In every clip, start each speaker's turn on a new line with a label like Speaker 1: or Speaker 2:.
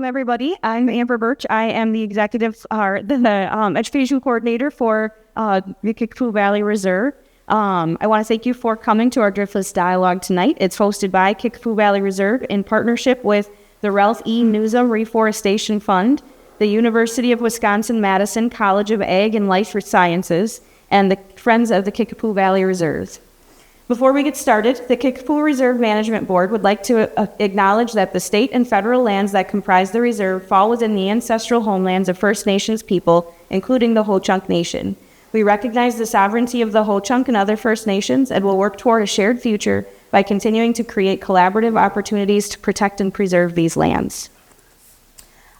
Speaker 1: Welcome, everybody. I'm Amber Birch. I am the education coordinator for the Kickapoo Valley Reserve. I want to thank you for coming to our Driftless Dialogue tonight. It's hosted by Kickapoo Valley Reserve in partnership with the Ralph E. Newsom Reforestation Fund, the University of Wisconsin-Madison College of Ag and Life Sciences, and the Friends of the Kickapoo Valley Reserve. Before we get started, the Kickapoo Reserve Management Board would like to acknowledge that the state and federal lands that comprise the reserve fall within the ancestral homelands of First Nations people, including the Ho-Chunk Nation. We recognize the sovereignty of the Ho-Chunk and other First Nations and will work toward a shared future by continuing to create collaborative opportunities to protect and preserve these lands.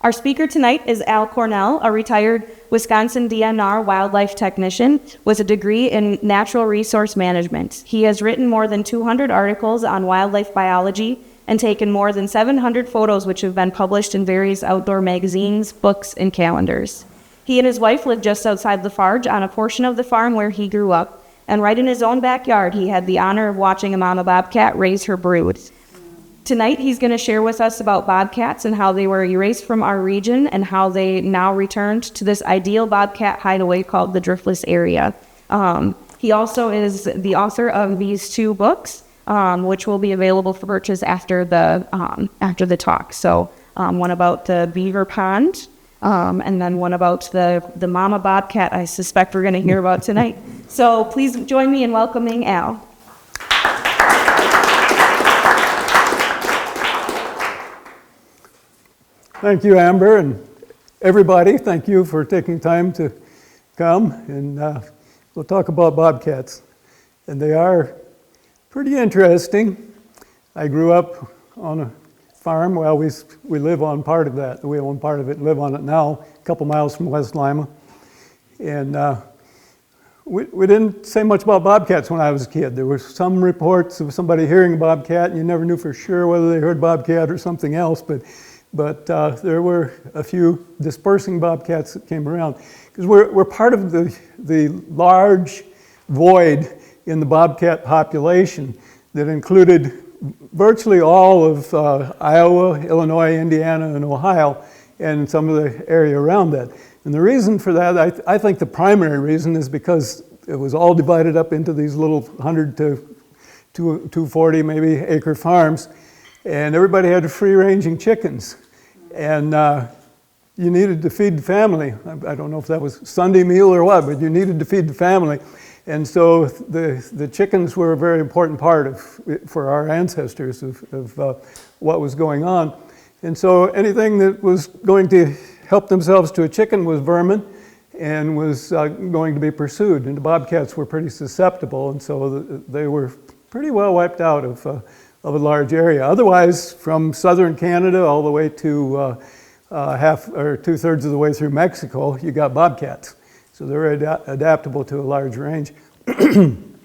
Speaker 1: Our speaker tonight is Al Cornell, a retired Wisconsin DNR wildlife technician with a degree in natural resource management. He has written more than 200 articles on wildlife biology and taken more than 700 photos which have been published in various outdoor magazines, books, and calendars. He and his wife live just outside the Farge on a portion of the farm where he grew up, and right in his own backyard he had the honor of watching a mama bobcat raise her brood. Tonight, he's going to share with us about bobcats and how they were erased from our region and how they now returned to this ideal bobcat hideaway called the Driftless Area. He also is the author of these two books, which will be available for purchase after the talk. So one about the beaver pond, and then one about the mama bobcat I suspect we're going to hear about tonight. So please join me in welcoming Al.
Speaker 2: Thank you, Amber, and everybody. Thank you for taking time to come, and we'll talk about bobcats. And they are pretty interesting. I grew up on a farm. Well, we live on part of that. We own part of it and live on it now, a couple miles from West Lima. And we didn't say much about bobcats when I was a kid. There were some reports of somebody hearing a bobcat, and you never knew for sure whether they heard bobcat or something else, but there were a few dispersing bobcats that came around. Because we're part of the large void in the bobcat population that included virtually all of Iowa, Illinois, Indiana, and Ohio, and some of the area around that. And the reason for that, I think the primary reason is because it was all divided up into these little 100 to 240 maybe acre farms, and everybody had free-ranging chickens. And you needed to feed the family. I don't know if that was Sunday meal or what, but you needed to feed the family. And so the chickens were a very important part for our ancestors of what was going on. And so anything that was going to help themselves to a chicken was vermin and was going to be pursued. And the bobcats were pretty susceptible, and so they were pretty well wiped out of a large area. Otherwise, from southern Canada all the way to half or 2/3 of the way through Mexico, you got bobcats. So they're adaptable to a large range. And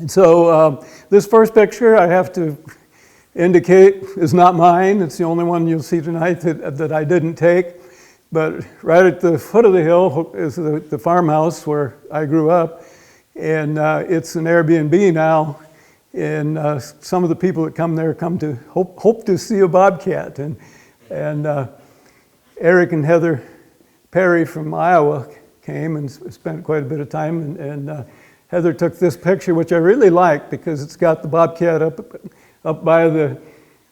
Speaker 2: so this first picture I have to indicate is not mine. It's the only one you'll see tonight that I didn't take. But right at the foot of the hill is the farmhouse where I grew up. And it's an Airbnb now. And some of the people that come there come to hope to see a bobcat. And Eric and Heather Perry from Iowa came and spent quite a bit of time. And Heather took this picture, which I really like because it's got the bobcat up by the,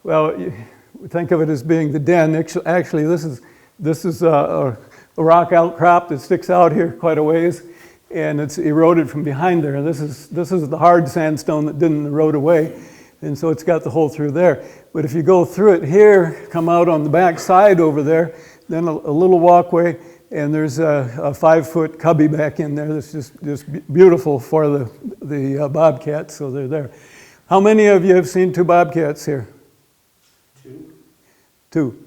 Speaker 2: well, think of it as being the den. Actually, this is a rock outcrop that sticks out here quite a ways. And it's eroded from behind there. This is the hard sandstone that didn't erode away, and so it's got the hole through there. But if you go through it here, come out on the back side over there, then a little walkway, and there's a 5-foot cubby back in there that's just beautiful for the bobcats. So they're there. How many of you have seen two bobcats here? Two.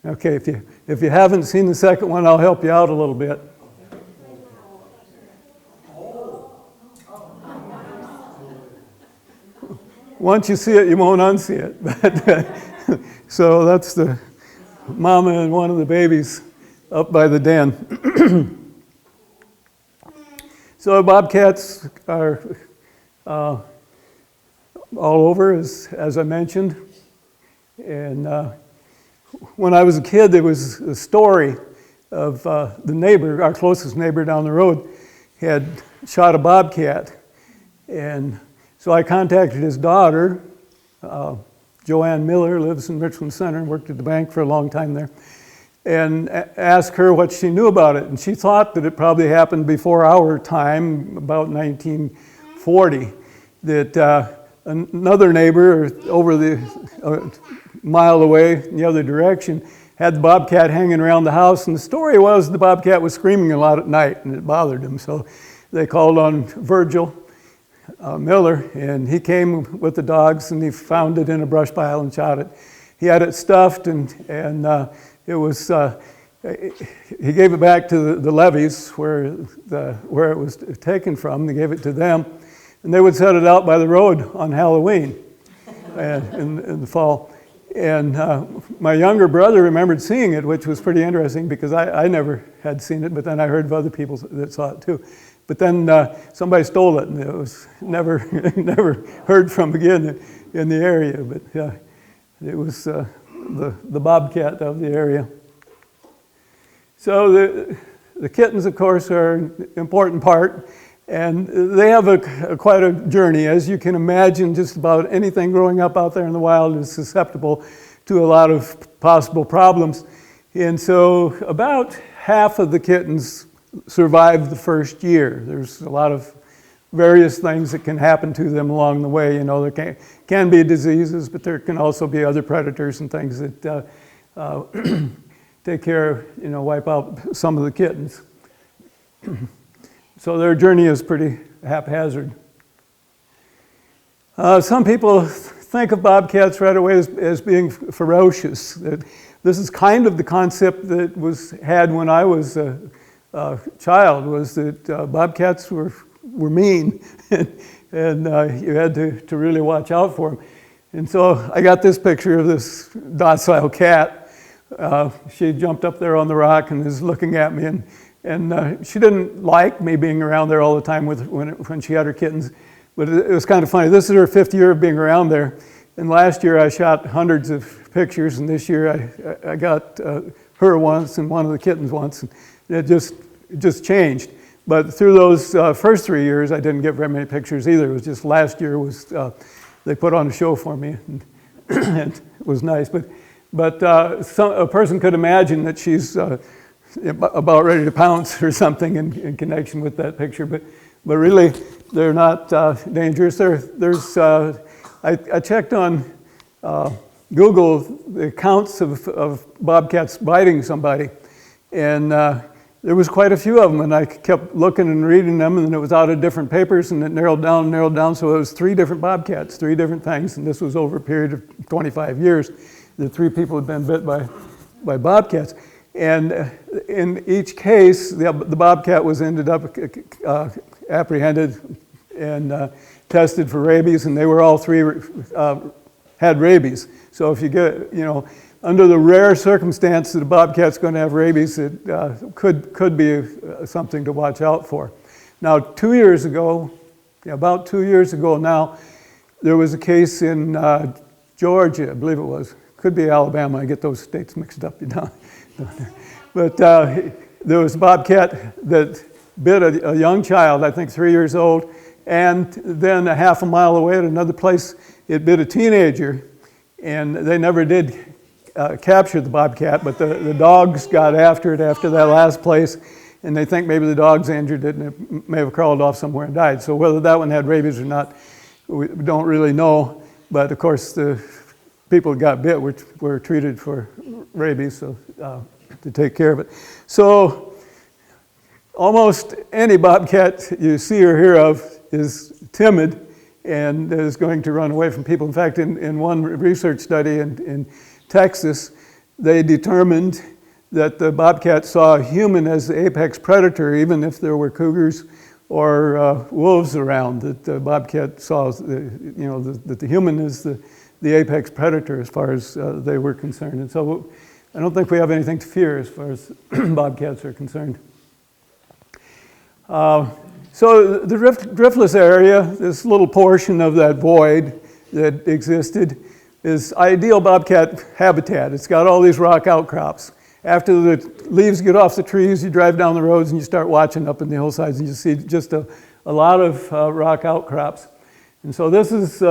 Speaker 2: Okay, if you haven't seen the second one, I'll help you out a little bit. Once you see it, you won't unsee it. But, so that's the mama and one of the babies up by the den. So bobcats are all over, as I mentioned. And when I was a kid, there was a story of the neighbor, our closest neighbor down the road, had shot a bobcat. And so I contacted his daughter, Joanne Miller, lives in Richland Center and worked at the bank for a long time there, and asked her what she knew about it. And she thought that it probably happened before our time, about 1940, that another neighbor over the mile away in the other direction had the bobcat hanging around the house. And the story was the bobcat was screaming a lot at night and it bothered him. So they called on Virgil Miller, and he came with the dogs and he found it in a brush pile and shot it. He had it stuffed, and it was he gave it back to the levees where it was taken from. They gave it to them, and they would set it out by the road on Halloween and in the fall. And my younger brother remembered seeing it, which was pretty interesting because I never had seen it, but then I heard of other people that saw it too. But then somebody stole it, and it was never heard from again in the area. But it was the bobcat of the area. So the kittens, of course, are an important part, and they have quite a journey. As you can imagine, just about anything growing up out there in the wild is susceptible to a lot of possible problems. And so about half of the kittens survive the first year. There's a lot of various things that can happen to them along the way. You know, there can be diseases, but there can also be other predators and things that take care, wipe out some of the kittens. So their journey is pretty haphazard. Some people think of bobcats right away as being ferocious. This is kind of the concept that was had when I was a child, was that bobcats were mean and you had to really watch out for them. And so I got this picture of this docile cat. She jumped up there on the rock and is looking at me, and she didn't like me being around there all the time when she had her kittens, but it was kind of funny. This is her 5th year of being around there, and last year I shot hundreds of pictures, and this year I got her once and one of the kittens once, and it just changed. But through those first 3 years, I didn't get very many pictures either. It was just last year they put on a show for me, and it was nice. But a person could imagine that she's about ready to pounce or something in connection with that picture. But really, they're not dangerous. I checked on Google the accounts of bobcats biting somebody, and there was quite a few of them, and I kept looking and reading them, and it was out of different papers, and it narrowed down, so it was 3 different bobcats, 3 different things, and this was over a period of 25 years. The 3 people had been bit by bobcats. And in each case, the bobcat was ended up apprehended and tested for rabies, and they were all 3 had rabies. So if you get, under the rare circumstance that a bobcat's going to have rabies, it could be something to watch out for. Now, about 2 years ago now, there was a case in Georgia, I believe it was. Could be Alabama. I get those states mixed up down there. But there was a bobcat that bit a young child, I think 3 years old, and then a half a mile away at another place, it bit a teenager, and they never did capture the bobcat, but the dogs got after it after that last place, and they think maybe the dogs injured it, and it may have crawled off somewhere and died. So whether that one had rabies or not, we don't really know. But of course, the people that got bit were treated for rabies, so to take care of it. So almost any bobcat you see or hear of is timid and is going to run away from people. In fact, in one research study in Texas, they determined that the bobcat saw a human as the apex predator, even if there were cougars or wolves around. That the bobcat saw, that the human is the apex predator as far as they were concerned. And so I don't think we have anything to fear as far as bobcats are concerned. So the Driftless Area, this little portion of that void that existed, is ideal bobcat habitat. It's got all these rock outcrops. After the leaves get off the trees, you drive down the roads and you start watching up in the hillsides and you see just a lot of rock outcrops. And so this is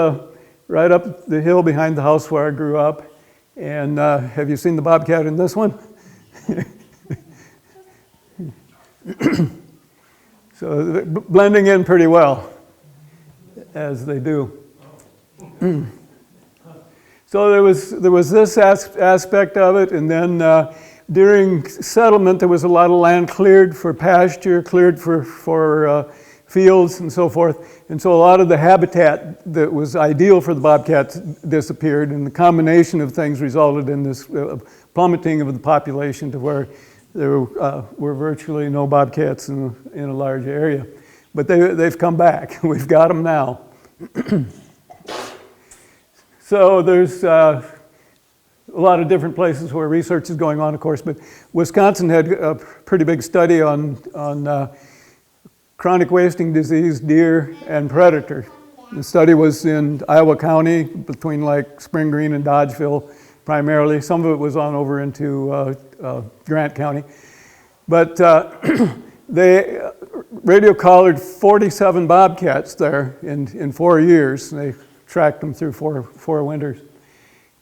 Speaker 2: right up the hill behind the house where I grew up. And have you seen the bobcat in this one? So they're blending in pretty well, as they do. So there was this aspect of it, and then during settlement there was a lot of land cleared for pasture, cleared for fields and so forth, and so a lot of the habitat that was ideal for the bobcats disappeared, and the combination of things resulted in this plummeting of the population to where there were virtually no bobcats in a large area. But they've come back. We've got them now. So there's a lot of different places where research is going on, of course, but Wisconsin had a pretty big study on chronic wasting disease, deer, and predator. The study was in Iowa County, between like Spring Green and Dodgeville primarily. Some of it was on over into Grant County. But they radio collared 47 bobcats there in 4 years. They tracked them through four winters.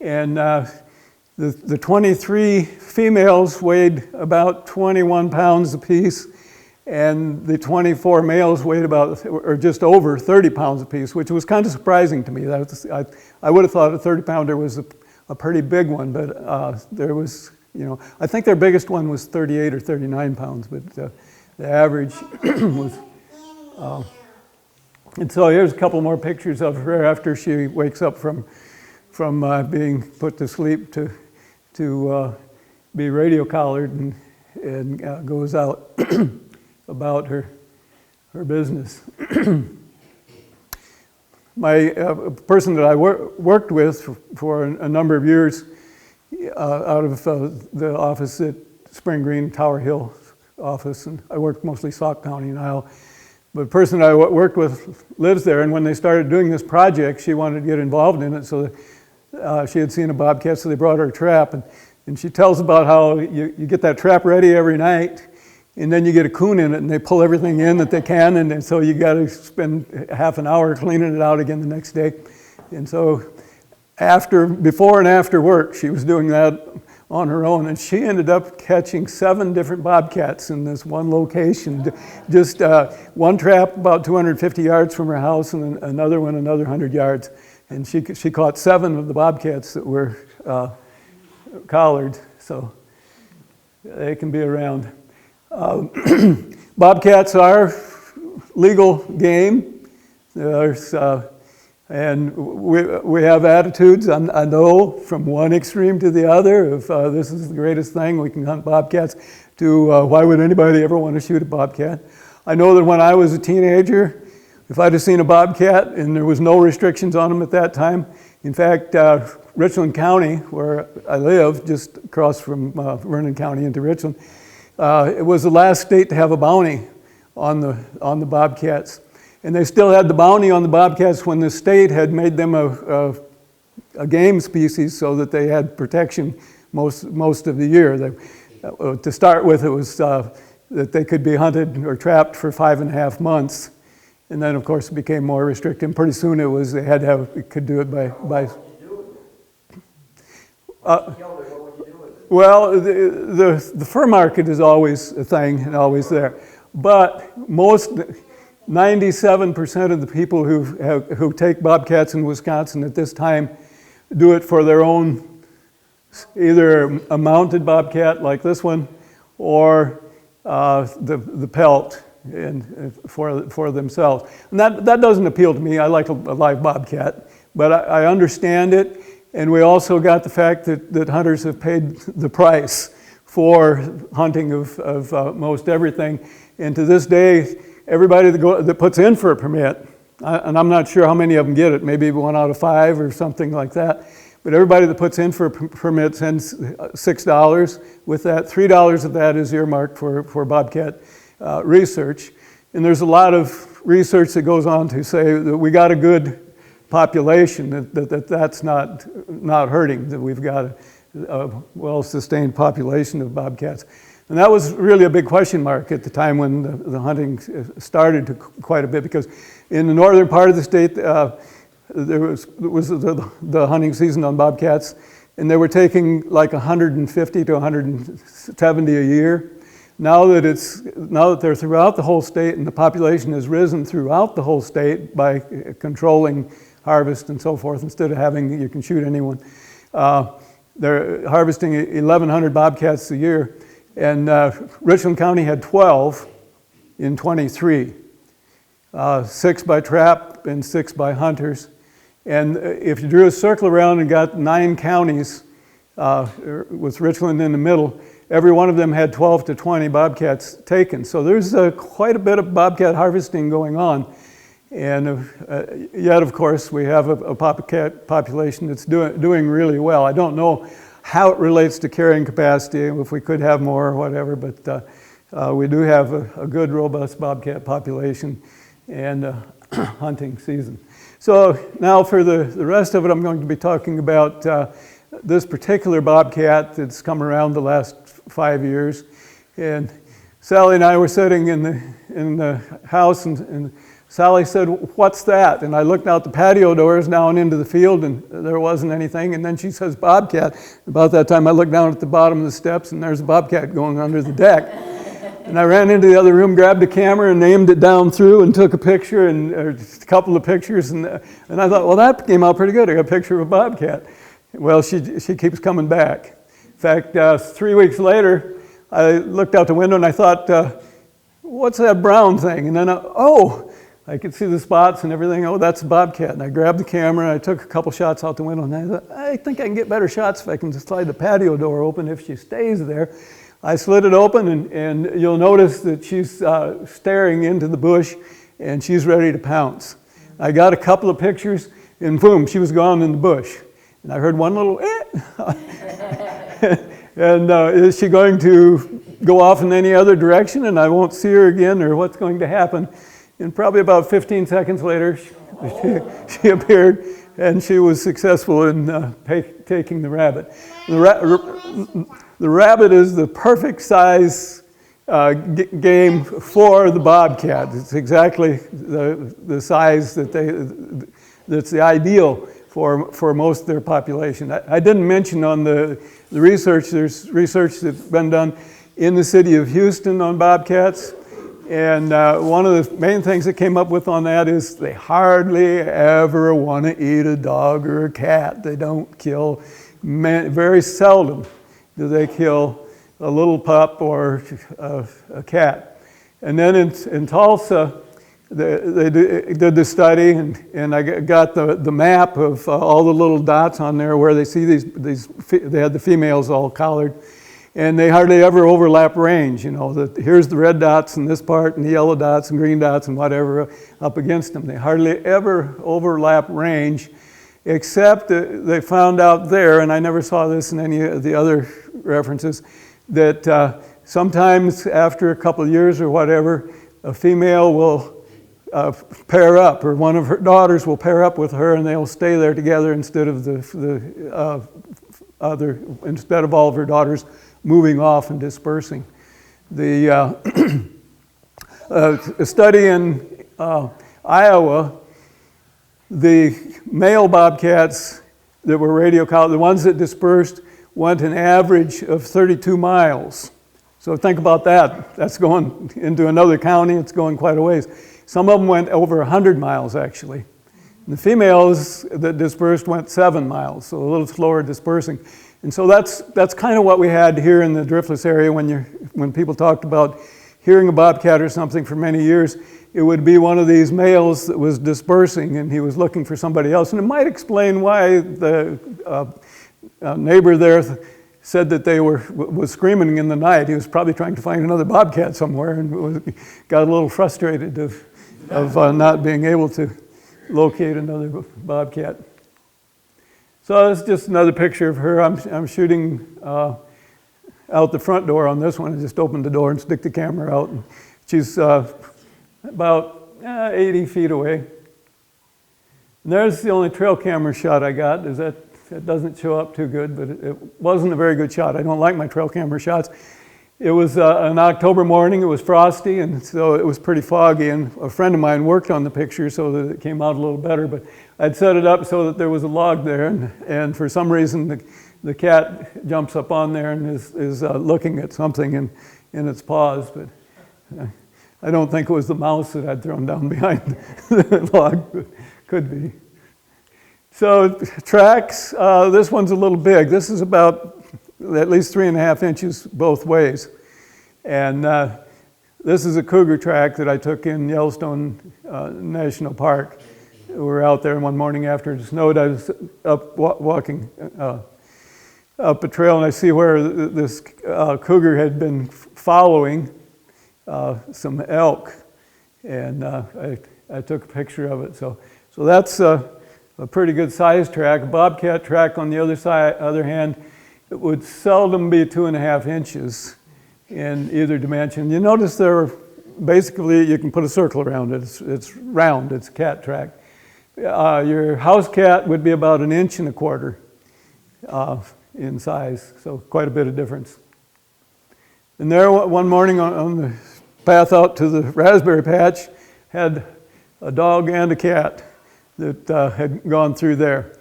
Speaker 2: And the 23 females weighed about 21 pounds apiece, and the 24 males weighed about, or just over 30 pounds apiece, which was kind of surprising to me. I would have thought a 30-pounder was a pretty big one, but there was, I think their biggest one was 38 or 39 pounds, but the average was. And so here's a couple more pictures of her after she wakes up from being put to sleep to be radio collared and goes out about her business. My person that I worked with for a number of years out of the office at Spring Green, Tower Hill office, and I worked mostly Sauk County in Iowa. But the person I worked with lives there, and when they started doing this project, she wanted to get involved in it, so she had seen a bobcat, so they brought her a trap, and she tells about how you get that trap ready every night, and then you get a coon in it, and they pull everything in that they can, and so you got to spend half an hour cleaning it out again the next day. And so before and after work, she was doing that on her own, and she ended up catching 7 different bobcats in this one location. Just one trap about 250 yards from her house, and another one another 100 yards. And she caught 7 of the bobcats that were collared, so they can be around. Bobcats are legal game. And we have attitudes, I know, from one extreme to the other, of this is the greatest thing, we can hunt bobcats, to why would anybody ever want to shoot a bobcat? I know that when I was a teenager, if I'd have seen a bobcat, and there was no restrictions on them at that time, in fact, Richland County, where I live, just across from Vernon County into Richland, it was the last state to have a bounty on the bobcats. And they still had the bounty on the bobcats when the state had made them a game species so that they had protection most of the year. To start with, it was that they could be hunted or trapped for 5.5 months. And then, of course, it became more restricted. And pretty soon they had to have, could do it by well, the fur market is always a thing and always there. But 97% of the people who take bobcats in Wisconsin at this time do it for their own, either a mounted bobcat like this one, or the pelt for themselves. And that doesn't appeal to me. I like a live bobcat, but I understand it. And we also got the fact that hunters have paid the price for hunting of most everything. And to this day, everybody that puts in for a permit, and I'm not sure how many of them get it, maybe 1 out of 5 or something like that, but everybody that puts in for a permit sends $6. With that, $3 of that is earmarked for bobcat research. And there's a lot of research that goes on to say that we got a good population, that's not hurting, that we've got a well-sustained population of bobcats. And that was really a big question mark at the time when the hunting started quite a bit, because in the northern part of the state, there was the hunting season on bobcats, and they were taking like 150 to 170 a year. Now that they're throughout the whole state and the population has risen throughout the whole state by controlling harvest and so forth, instead of having you can shoot anyone, they're harvesting 1,100 bobcats a year. And Richland County had 12 in 23, 6 by trap and 6 by hunters. And if you drew a circle around and got 9 counties with Richland in the middle, every one of them had 12 to 20 bobcats taken. So there's quite a bit of bobcat harvesting going on. And yet, of course, we have a bobcat population that's doing really well. I don't know how it relates to carrying capacity, if we could have more or whatever, but we do have a good, robust bobcat population and hunting season. So now for the rest of it, I'm going to be talking about this particular bobcat that's come around the last 5 years. And Sally and I were sitting in the house, and Sally said, "What's that?" And I looked out the patio doors down into the field, and there wasn't anything. And then she says, "Bobcat." About that time, I looked down at the bottom of the steps, and there's a bobcat going under the deck. And I ran into the other room, grabbed a camera, and named it down through, and took a picture, or a couple of pictures. And I thought, well, that came out pretty good. I got a picture of a bobcat. Well, she keeps coming back. In fact, 3 weeks later, I looked out the window, and I thought, what's that brown thing? And then, I could see the spots and everything. Oh, that's a bobcat. And I grabbed the camera, and I took a couple shots out the window, and I thought, I think I can get better shots if I can just slide the patio door open if she stays there. I slid it open, and you'll notice that she's staring into the bush, and she's ready to pounce. I got a couple of pictures, and boom, she was gone in the bush. And I heard one little and is she going to go off in any other direction and I won't see her again, or what's going to happen? And probably about 15 seconds later, she appeared, and she was successful in taking the rabbit. The rabbit is the perfect size game for the bobcat. It's exactly the size that's the ideal for most of their population. I didn't mention on the research, there's research that's been done in the city of Houston on bobcats. And one of the main things that came up with on that is they hardly ever want to eat a dog or a cat. They don't kill, very seldom do they kill a little pup or a cat. And then in Tulsa, they did the study, and I got the map of all the little dots on there where they see these they had the females all collared, and they hardly ever overlap range. You know, here's the red dots in this part, and the yellow dots and green dots and whatever up against them. They hardly ever overlap range, except they found out there, and I never saw this in any of the other references, that sometimes after a couple of years or whatever, a female will pair up, or one of her daughters will pair up with her, and they'll stay there together instead of instead of all of her daughters moving off and dispersing. The a study in Iowa, the male bobcats that were radio collared, the ones that dispersed, went an average of 32 miles. So think about that. That's going into another county. It's going quite a ways. Some of them went over 100 miles, actually. And the females that dispersed went 7 miles, so a little slower dispersing. And so that's kind of what we had here in the Driftless area when people talked about hearing a bobcat or something for many years. It would be one of these males that was dispersing, and he was looking for somebody else. And it might explain why the neighbor there said that they was screaming in the night. He was probably trying to find another bobcat somewhere, and got a little frustrated of not being able to locate another bobcat. So that's just another picture of her. I'm shooting out the front door on this one. I just opened the door and stick the camera out. And she's about 80 feet away. And there's the only trail camera shot I got. It doesn't show up too good, but it wasn't a very good shot. I don't like my trail camera shots. It was an October morning. It was frosty, and so it was pretty foggy. And a friend of mine worked on the picture so that it came out a little better. But I'd set it up so that there was a log there, and for some reason the cat jumps up on there and is looking at something in its paws. But I don't think it was the mouse that I'd thrown down behind the log, but could be. So tracks, this one's a little big. This is about at least 3.5 inches both ways. And this is a cougar track that I took in Yellowstone National Park. We were out there one morning after it snowed. I was up walking up a trail, and I see where this cougar had been following some elk. And I took a picture of it. So that's a pretty good size track. A bobcat track, on the other hand, it would seldom be 2.5 inches in either dimension. You notice basically you can put a circle around it. It's round, it's a cat track. Your house cat would be about 1.25 inches in size, so quite a bit of difference. And there one morning on the path out to the raspberry patch had a dog and a cat that had gone through there.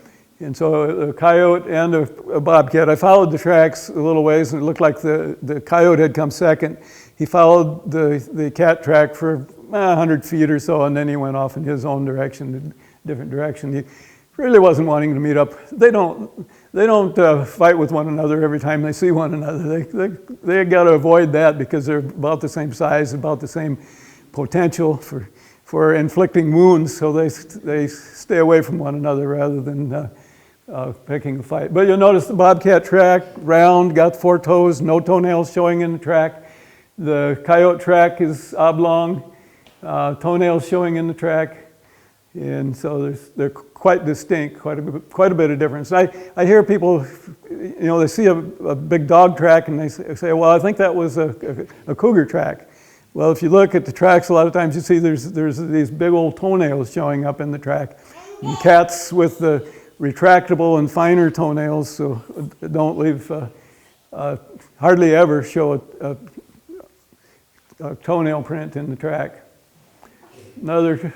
Speaker 2: And so a coyote and a bobcat. I followed the tracks a little ways, and it looked like the coyote had come second. He followed the cat track for 100 feet or so, and then he went off in his own direction, a different direction. He really wasn't wanting to meet up. They don't fight with one another every time they see one another. They got to avoid that because they're about the same size, about the same potential for inflicting wounds, so they stay away from one another rather than picking a fight. But you'll notice the bobcat track, round, got 4 toes, no toenails showing in the track. The coyote track is oblong, toenails showing in the track. And so they're quite distinct, quite a bit of difference. I hear people, they see a big dog track and they say, well, I think that was a cougar track. Well, if you look at the tracks, a lot of times you see there's these big old toenails showing up in the track. And cats with the retractable and finer toenails, so don't leave, hardly ever show a toenail print in the track. Another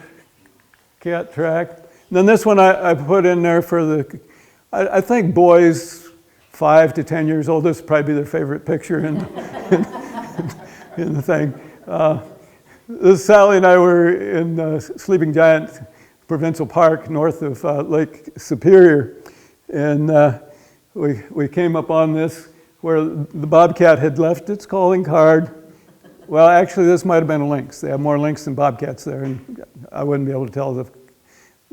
Speaker 2: cat track. And then this one I put in there for I think boys 5 to 10 years old. This would probably be their favorite picture in the thing. Sally and I were in Sleeping Giant Provincial Park north of Lake Superior, and we came up on this where the bobcat had left its calling card. Well, actually, this might have been a lynx. They have more lynx than bobcats there, and I wouldn't be able to tell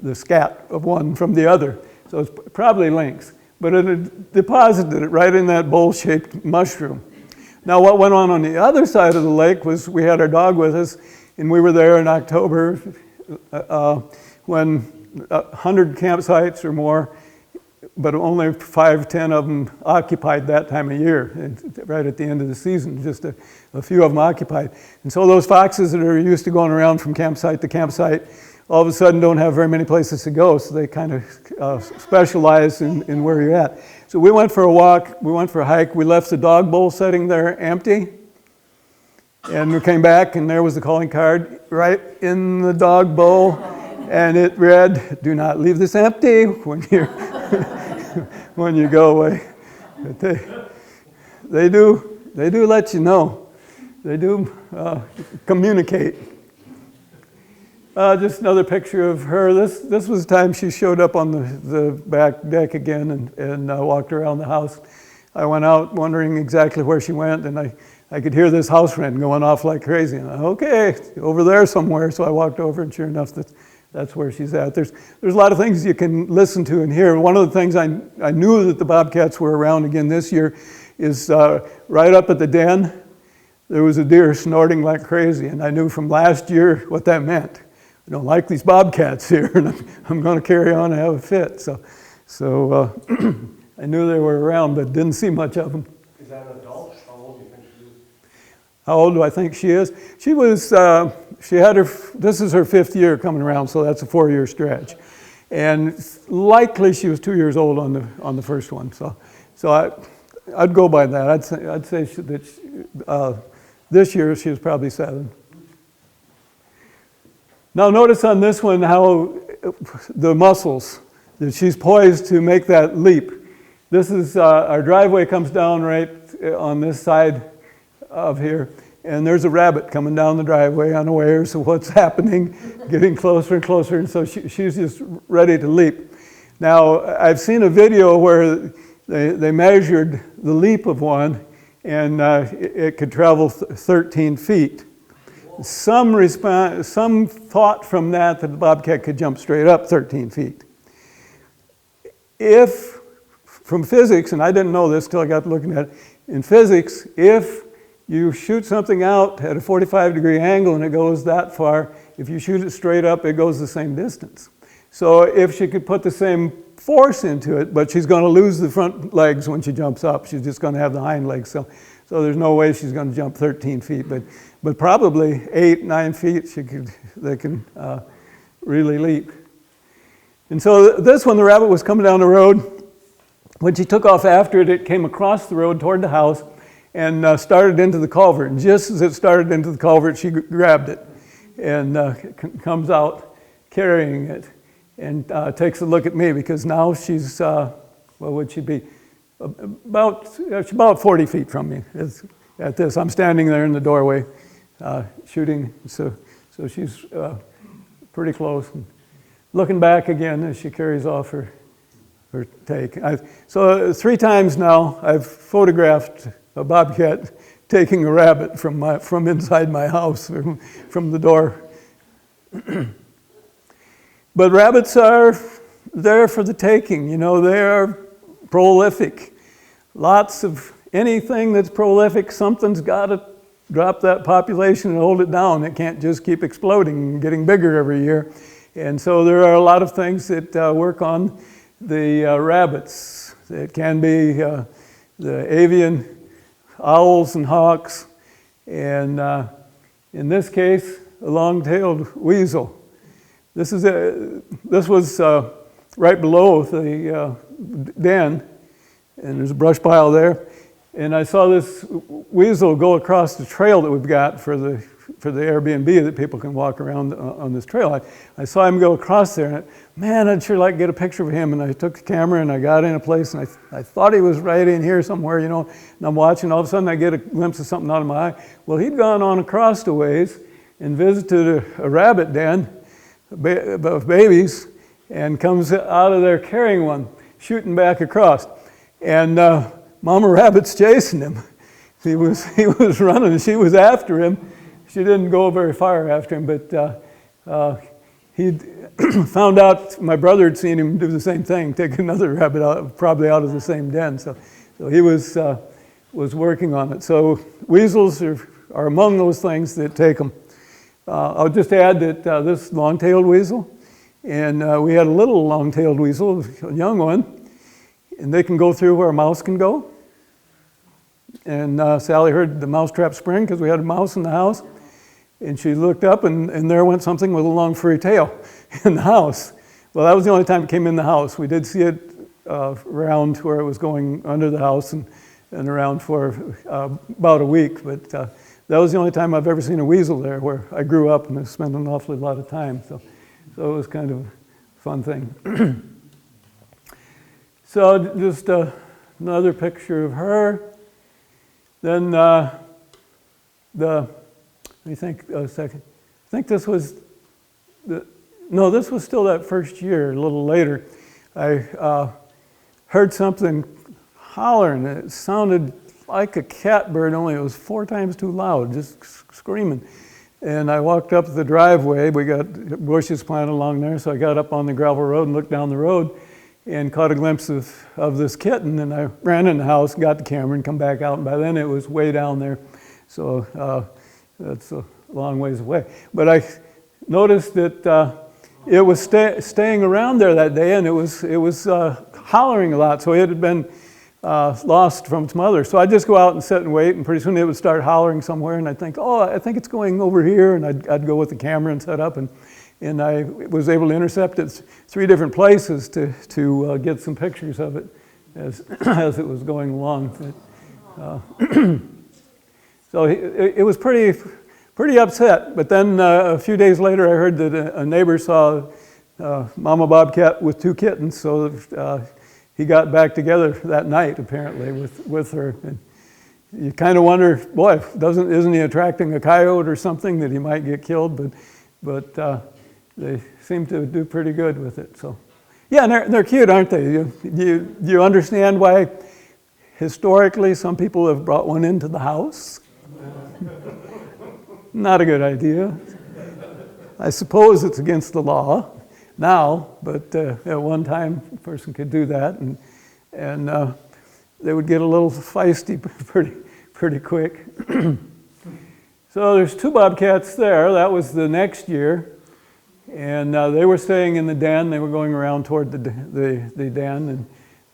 Speaker 2: the scat of one from the other. So it's probably lynx, but it had deposited it right in that bowl-shaped mushroom. Now, what went on the other side of the lake was we had our dog with us, and we were there in October when 100 campsites or more, but only 5, 10 of them occupied that time of year, right at the end of the season, just a few of them occupied. And so those foxes that are used to going around from campsite to campsite all of a sudden don't have very many places to go, so they kind of specialize in where you're at. So we went for a walk, we went for a hike, we left the dog bowl sitting there empty, and we came back and there was the calling card right in the dog bowl, and it read, "Do not leave this empty when you when you go away." But they do let you know. They do communicate. Just another picture of her. This was the time she showed up on the back deck again and walked around the house. I went out wondering exactly where she went, and I could hear this house wren going off like crazy. And okay, over there somewhere. So I walked over, and sure enough, that's where she's at. There's a lot of things you can listen to and hear. One of the things I knew that the bobcats were around again this year is right up at the den, there was a deer snorting like crazy, and I knew from last year what that meant. I don't like these bobcats here, and I'm going to carry on and have a fit. So I knew they were around, but didn't see much of them.
Speaker 3: Is that an adult? How old do you think she is?
Speaker 2: How old do I think she is? She had this is her 5th year coming around, so that's a 4-year stretch. And likely she was 2 years old on the first one. So I'd go by that. I'd say that this year she was probably 7. Now notice on this one how the muscles, that she's poised to make that leap. This is, our driveway comes down right on this side of here, and there's a rabbit coming down the driveway unawares of what's happening, getting closer and closer, and so she's just ready to leap. Now, I've seen a video where they measured the leap of one, and it could travel 13 feet. Some thought from that the bobcat could jump straight up 13 feet. If, from physics, and I didn't know this till I got looking at it, in physics, if you shoot something out at a 45-degree angle and it goes that far, if you shoot it straight up, it goes the same distance. So if she could put the same force into it, but she's going to lose the front legs when she jumps up, she's just going to have the hind legs. So there's no way she's going to jump 13 feet, but probably 8, 9 feet they can really leap. And so this one, the rabbit was coming down the road. When she took off after it, it came across the road toward the house and started into the culvert. And just as it started into the culvert, she grabbed it and comes out carrying it and takes a look at me, because now she's, what would she be? She's about 40 feet from me at this. I'm standing there in the doorway shooting, so she's pretty close. And looking back again as she carries off her take. So 3 times now I've photographed a bobcat taking a rabbit from inside my house, from the door. But rabbits are there for the taking. You know, they are prolific. Lots of anything that's prolific, something's got to drop that population and hold it down. It can't just keep exploding and getting bigger every year. And so there are a lot of things that work on the rabbits. It can be the avian owls and hawks, and in this case, a long-tailed weasel. This was right below the den, and there's a brush pile there. And I saw this weasel go across the trail that we've got for the Airbnb that people can walk around on this trail. I saw him go across there, and man, I'd sure like to get a picture of him. And I took the camera and I got in a place, and I thought he was right in here somewhere, you know. And I'm watching, all of a sudden I get a glimpse of something out of my eye. Well, he'd gone on across the ways and visited a rabbit den of babies, and comes out of there carrying one, shooting back across. And Mama Rabbit's chasing him. He was running, and she was after him. She didn't go very far after him, but he found out my brother had seen him do the same thing, take another rabbit out, probably out of the same den. So he was working on it. So weasels are among those things that take them. I'll just add that this long-tailed weasel, and we had a little long-tailed weasel, a young one, and they can go through where a mouse can go. And Sally heard the mousetrap spring because we had a mouse in the house. And she looked up, and there went something with a long furry tail in the house. Well, that was the only time it came in the house. We did see it around where it was going under the house and around for about a week. But that was the only time I've ever seen a weasel there, where I grew up and I spent an awfully lot of time. So it was kind of a fun thing. So just another picture of her. Then let me think a second. I think this was this was still that first year, a little later. I heard something hollering. It sounded like a catbird, only it was 4 times too loud, just screaming. And I walked up the driveway. We got bushes planted along there, so I got up on the gravel road and looked down the road and caught a glimpse of this kitten. And I ran in the house, got the camera, and come back out. And by then it was way down there. So that's a long ways away. But I noticed that it was staying around there that day, and it was hollering a lot. So it had been lost from its mother. So I'd just go out and sit and wait, and pretty soon it would start hollering somewhere, and I'd think, oh, I think it's going over here, and I'd go with the camera and set up, and and I was able to intercept it 3 different places to get some pictures of it as, as it was going along. So it was pretty upset, but then a few days later I heard that a neighbor saw Mama Bobcat with 2 kittens, so he got back together that night apparently with her. And you kind of wonder, boy, isn't he attracting a coyote or something that he might get killed? But they seem to do pretty good with it. So yeah, and they're cute, aren't they? You understand why historically some people have brought one into the house? Not a good idea. I suppose it's against the law now, but at one time a person could do that, and they would get a little feisty pretty quick. So there's 2 bobcats there. That was the next year, and they were staying in the den. They were going around toward the den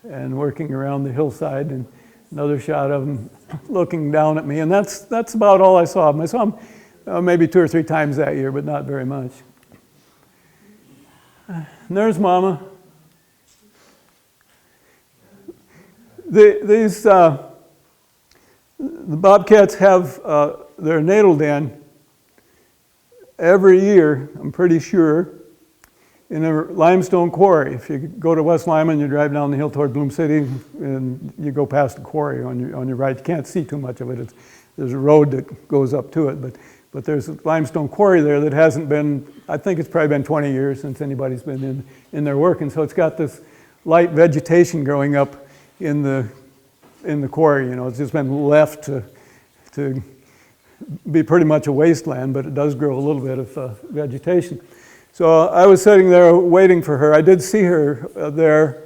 Speaker 2: and working around the hillside. And another shot of them looking down at me, and that's about all I saw of them. I saw them maybe 2 or 3 times that year, but not very much. And there's Mama. The bobcats have their natal den every year, I'm pretty sure, in a limestone quarry. If you go to West Lima and you drive down the hill toward Bloom City and you go past the quarry on your right, you can't see too much of it. There's a road that goes up to it, but there's a limestone quarry there that hasn't been, I think it's probably been 20 years since anybody's been in there working. So it's got this light vegetation growing up in the quarry. It's just been left to be pretty much a wasteland, but it does grow a little bit of vegetation. So I was sitting there waiting for her. I did see her there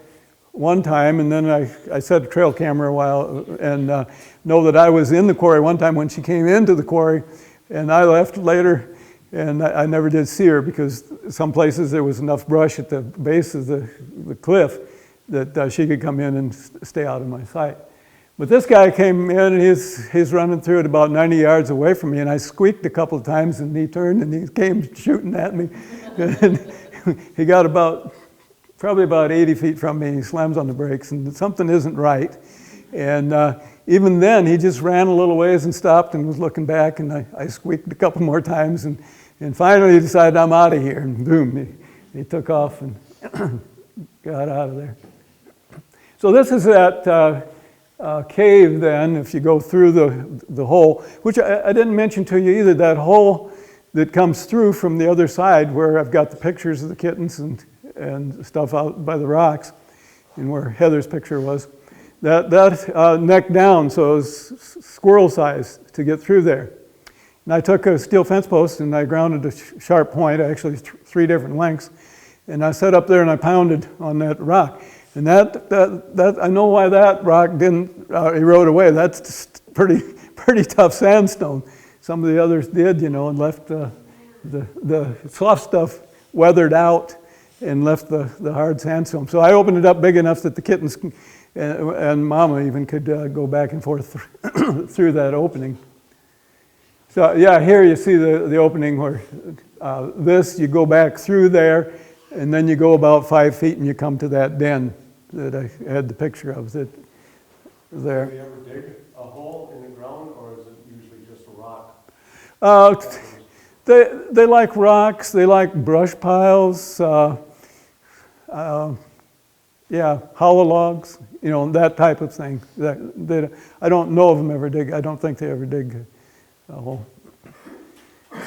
Speaker 2: one time, and then I set a trail camera a while and know that I was in the quarry one time when she came into the quarry, and I left later, and I never did see her because some places there was enough brush at the base of the cliff that she could come in and stay out of my sight. But this guy came in, and he's running through it about 90 yards away from me, and I squeaked a couple of times, and he turned, and he came shooting at me. And he got probably about 80 feet from me. He slams on the brakes, and something isn't right. And even then, he just ran a little ways and stopped and was looking back, and I squeaked a couple more times, and finally he decided, I'm out of here, and boom, he took off and got out of there. So this is that cave then, if you go through the hole, which I didn't mention to you either, that hole that comes through from the other side where I've got the pictures of the kittens and stuff out by the rocks, and where Heather's picture was, that neck down, so it was squirrel size to get through there. And I took a steel fence post and I grounded a sharp point, actually 3 different lengths, and I set up there and I pounded on that rock. And that I know why that rock didn't erode away. That's just pretty tough sandstone. Some of the others did, and left the soft stuff weathered out and left the hard sandstone. So I opened it up big enough that the kittens and Mama even could go back and forth through that opening. So yeah, here you see the opening where you go back through there, and then you go about 5 feet and you come to that den that I had the picture of there.
Speaker 3: Do you ever dig a hole in the ground, or is it usually just a rock?
Speaker 2: They like rocks, they like brush piles, hollow logs, that type of thing. I don't know of them ever dig. I don't think they ever dig a hole.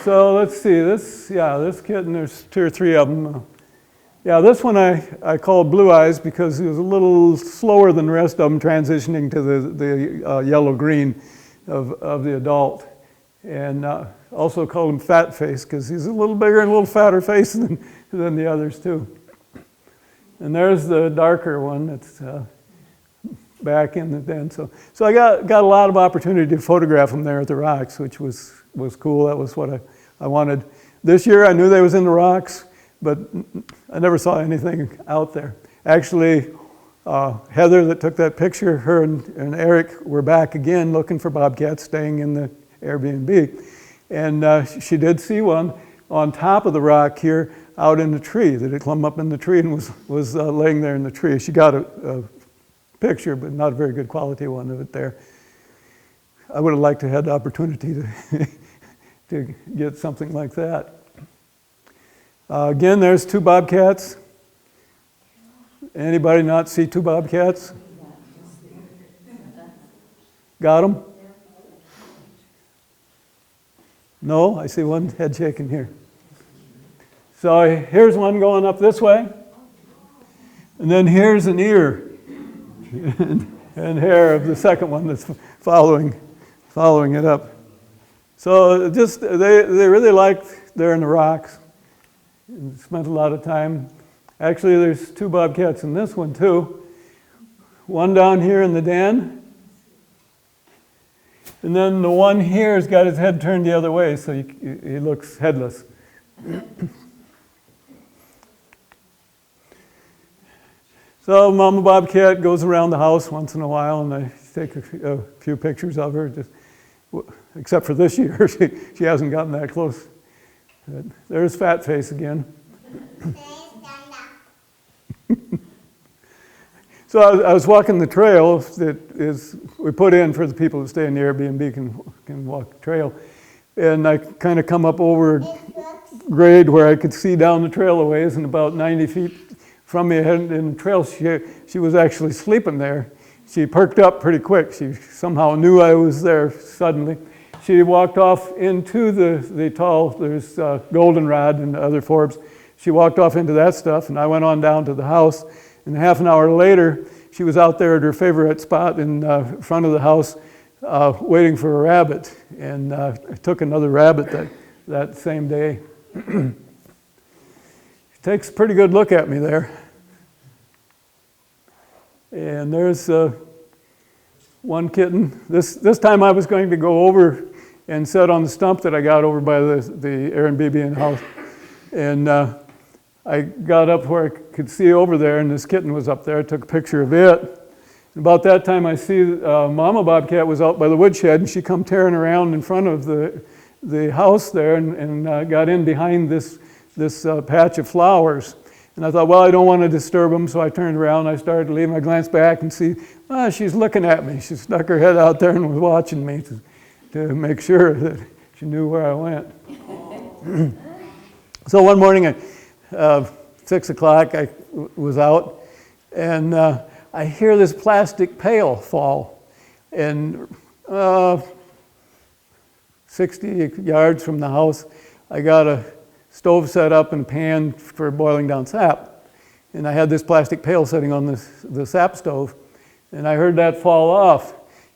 Speaker 2: So let's see, this kitten, there's 2 or 3 of them. Yeah, this one I call Blue Eyes because he was a little slower than the rest of them transitioning to the yellow-green of the adult. And also called him Fat Face because he's a little bigger and a little fatter face than the others too. And there's the darker one that's back in the den. So I got a lot of opportunity to photograph them there at the rocks, which was cool. That was what I wanted. This year I knew they was in the rocks, but I never saw anything out there. Actually, Heather that took that picture, her and Eric were back again looking for bobcats staying in the Airbnb. And she did see one on top of the rock here out in the tree, that it climbed up in the tree and was laying there in the tree. She got a picture, but not a very good quality one of it there. I would have liked to have the opportunity to get something like that. Again, there's 2 bobcats. Anybody not see 2 bobcats? Got them? No, I see one head shaking here. So here's one going up this way. And then here's an ear and hair of the second one that's following it up. So just, they really liked there in the rocks. And spent a lot of time. Actually, there's 2 bobcats in this one too. One down here in the den. And then the one here has got his head turned the other way, so he looks headless. So Mama Bobcat goes around the house once in a while, and I take a few pictures of her, except for this year. She hasn't gotten that close. There's Fat Face again. So I was walking the trail that we put in for the people who stay in the Airbnb can walk the trail. And I kind of come up over a grade where I could see down the trail a ways, and about 90 feet from me in the trail, she was actually sleeping there. She perked up pretty quick. She somehow knew I was there suddenly. She walked off into the tall, there's goldenrod and other forbs. She walked off into that stuff, and I went on down to the house. And half an hour later, she was out there at her favorite spot in front of the house waiting for a rabbit. And I took another rabbit that same day. She takes a pretty good look at me there. And there's one kitten. This time I was going to go over and sit on the stump that I got over by the Airbnb house. And I got up where I could see over there, and this kitten was up there. I took a picture of it. And about that time, I see Mama Bobcat was out by the woodshed, and she come tearing around in front of the house there and got in behind this patch of flowers. And I thought, well, I don't want to disturb them, so I turned around. I started to leave. I glanced back and see, she's looking at me. She stuck her head out there and was watching me to make sure that she knew where I went. So one morning, 6 o'clock, I was out, and I hear this plastic pail fall. And 60 yards from the house, I got a stove set up and a pan for boiling down sap. And I had this plastic pail sitting on the sap stove. And I heard that fall off.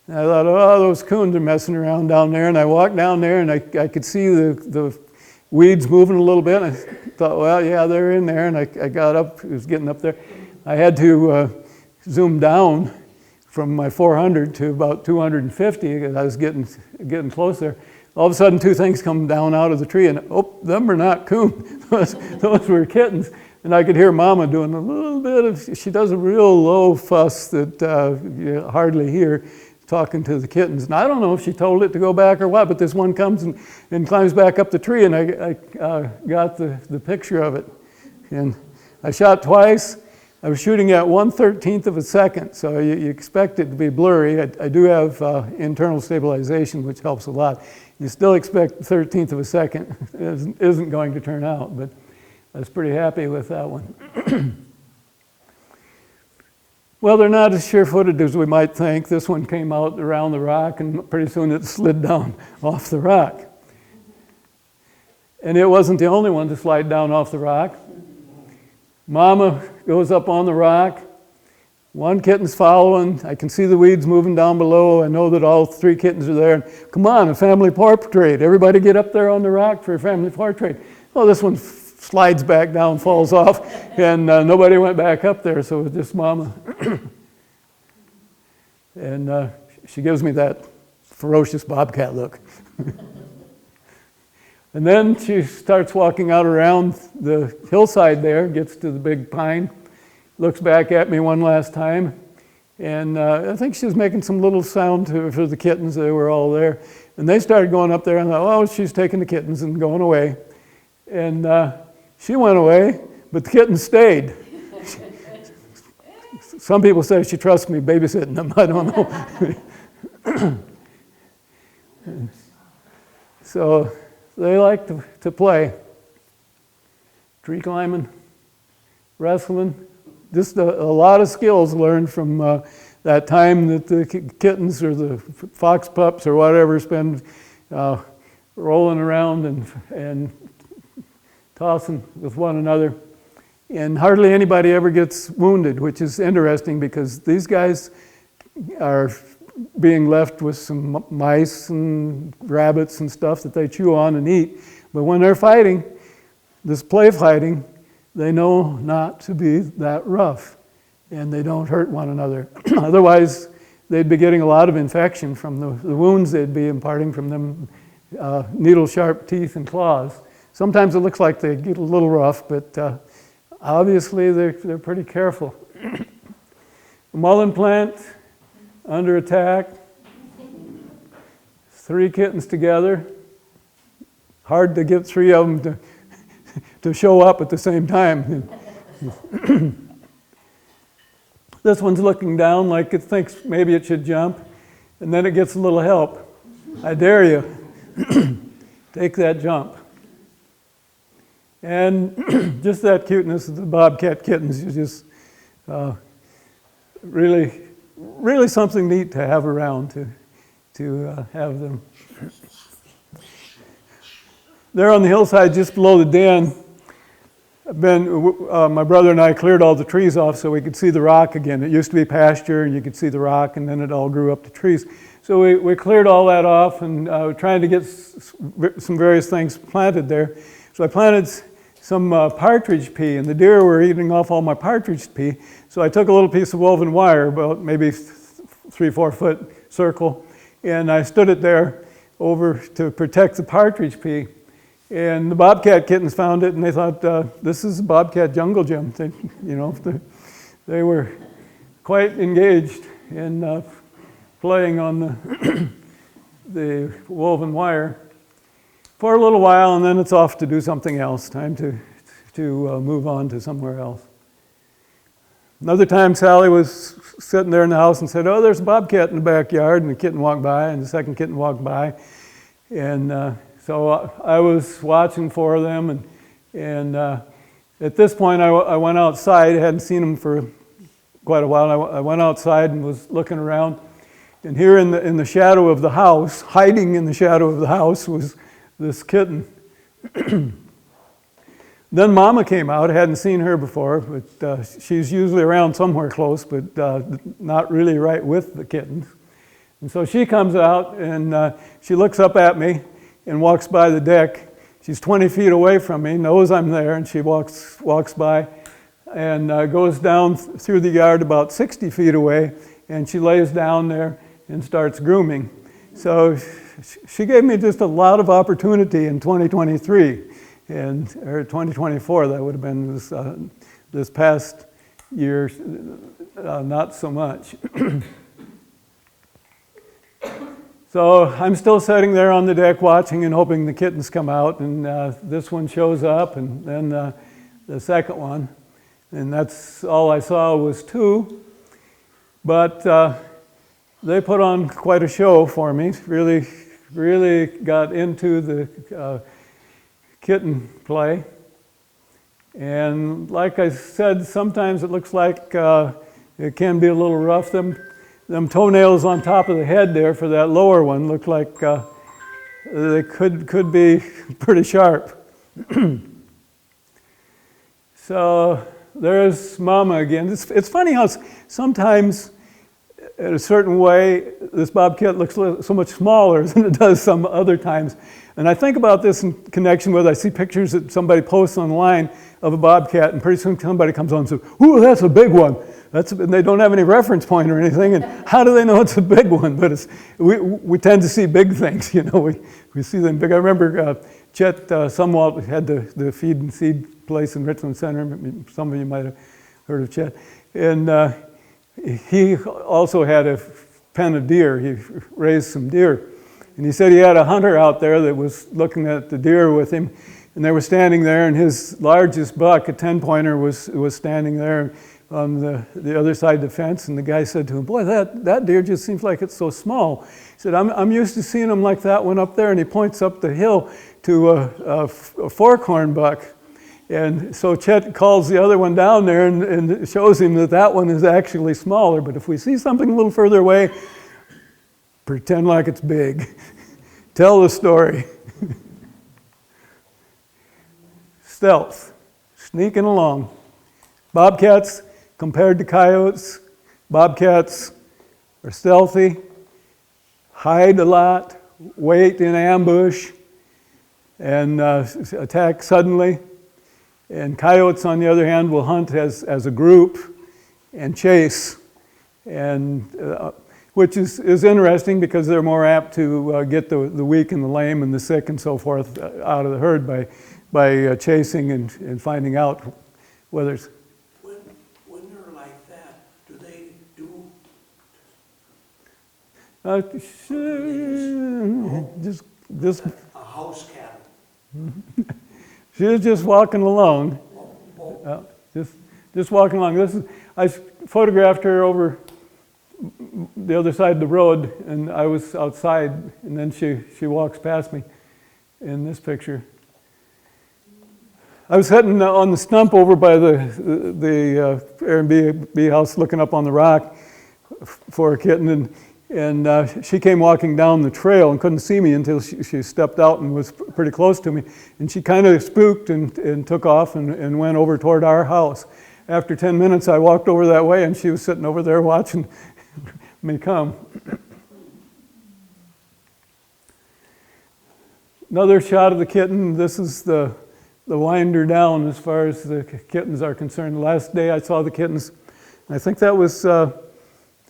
Speaker 2: And I thought, oh, those coons are messing around down there. And I walked down there, and I could see the weeds moving a little bit. And I thought, well, yeah, they're in there. And I got up, it was getting up there. I had to zoom down from my 400 to about 250 because I was getting close there. All of a sudden, 2 things come down out of the tree, and them are not coon. those were kittens. And I could hear Mama doing a little bit of, she does a real low fuss that you hardly hear, talking to the kittens. And I don't know if she told it to go back or what, but this one comes and climbs back up the tree, and I got the picture of it. And I shot twice. I was shooting at 1/13 of a second, so you expect it to be blurry. I do have internal stabilization, which helps a lot. You still expect 1/13 of a second. It isn't going to turn out, but I was pretty happy with that one. Well, they're not as sure-footed as we might think. This one came out around the rock, and pretty soon it slid down off the rock. And it wasn't the only one to slide down off the rock. Mama goes up on the rock. One kitten's following. I can see the weeds moving down below. I know that all 3 kittens are there. And, come on, a family portrait. Everybody get up there on the rock for a family portrait. Well, this one slides back down, falls off, and nobody went back up there, so it was just Mama. And she gives me that ferocious bobcat look. And then she starts walking out around the hillside there, gets to the big pine, looks back at me one last time, and I think she was making some little sound for the kittens. They were all there. And they started going up there, and I thought, oh, she's taking the kittens and going away. And She went away, but the kitten stayed. Some people say she trusts me babysitting them. I don't know. So they like to play. Tree climbing, wrestling, just a lot of skills learned from that time that the kittens or the fox pups or whatever spend rolling around and tossing with one another. And hardly anybody ever gets wounded, which is interesting because these guys are being left with some mice and rabbits and stuff that they chew on and eat. But when they're fighting, this play fighting, they know not to be that rough and they don't hurt one another. Otherwise, they'd be getting a lot of infection from the wounds they'd be imparting from them needle-sharp teeth and claws. Sometimes it looks like they get a little rough, but obviously they're pretty careful. Mullein plant, under attack. 3 kittens together. Hard to get 3 of them to show up at the same time. This one's looking down like it thinks maybe it should jump, and then it gets a little help. I dare you, take that jump. And just that cuteness of the bobcat kittens is just really something neat to have around, to have them. There on the hillside just below the den, my brother and I cleared all the trees off so we could see the rock again. It used to be pasture and you could see the rock, and then it all grew up to trees. So we cleared all that off and trying to get some various things planted there. So I planted some partridge pea, and the deer were eating off all my partridge pea. So I took a little piece of woven wire, about maybe 3-4 foot circle, and I stood it there over to protect the partridge pea. And the bobcat kittens found it, and they thought, this is a bobcat jungle gym. They were quite engaged in playing on the woven wire for a little while, and then it's off to do something else. Time to move on to somewhere else. Another time, Sally was sitting there in the house and said, "Oh, there's a bobcat in the backyard," and the kitten walked by, and the second kitten walked by, and so I was watching for them, and at this point, I went outside. I hadn't seen them for quite a while. I went outside and was looking around, and here in the shadow of the house, hiding in the shadow of the house, was this kitten. Then Mama came out. I hadn't seen her before, but she's usually around somewhere close, but not really right with the kittens. And so she comes out, and she looks up at me and walks by the deck. She's 20 feet away from me, knows I'm there, and she walks by and goes down through the yard about 60 feet away, and she lays down there and starts grooming. So she gave me just a lot of opportunity in 2023, or 2024, that would have been this past year, not so much. So I'm still sitting there on the deck watching and hoping the kittens come out, and this one shows up, and then the second one, and that's all I saw was 2, but they put on quite a show for me. Really got into the kitten play, and like I said, sometimes it looks like it can be a little rough. Them toenails on top of the head there for that lower one look like they could be pretty sharp. So there's Mama again. It's funny how sometimes, in a certain way, this bobcat looks so much smaller than it does some other times. And I think about this in connection with, I see pictures that somebody posts online of a bobcat, and pretty soon somebody comes on and says, "Ooh, that's a big one." And they don't have any reference point or anything, and how do they know it's a big one? But we tend to see big things, we see them big. I remember Chet Sumwalt had the feed and seed place in Richland Center. Some of you might have heard of Chet. And he also had a pen of deer. He raised some deer. And he said he had a hunter out there that was looking at the deer with him. and they were standing there, and his largest buck, a 10-pointer, was standing there on the other side of the fence, and the guy said to him, "Boy, that deer just seems like it's so small." He said, I'm used to seeing them like that one up there," and he points up the hill to a forkhorn buck. And so Chet calls the other one down there and shows him that one is actually smaller. But if we see something a little further away, pretend like it's big. Tell the story. Stealth, sneaking along. Bobcats, compared to coyotes, bobcats are stealthy, hide a lot, wait in ambush, and attack suddenly. And coyotes, on the other hand, will hunt as a group and chase, and which is interesting because they're more apt to get the weak and the lame and the sick and so forth out of the herd by chasing and finding out whether it's...
Speaker 4: When they're like that, do they do...
Speaker 2: just
Speaker 4: a house cat?
Speaker 2: She was just walking along. Just walking along. I photographed her over the other side of the road, and I was outside, and then she walks past me in this picture. I was sitting on the stump over by the Airbnb house looking up on the rock for a kitten, and she came walking down the trail and couldn't see me until she stepped out and was pretty close to me. And she kind of spooked and took off and went over toward our house. After 10 minutes, I walked over that way, and she was sitting over there watching me come. Another shot of the kitten. This is the winder down as far as the kittens are concerned. The last day I saw the kittens, I think that was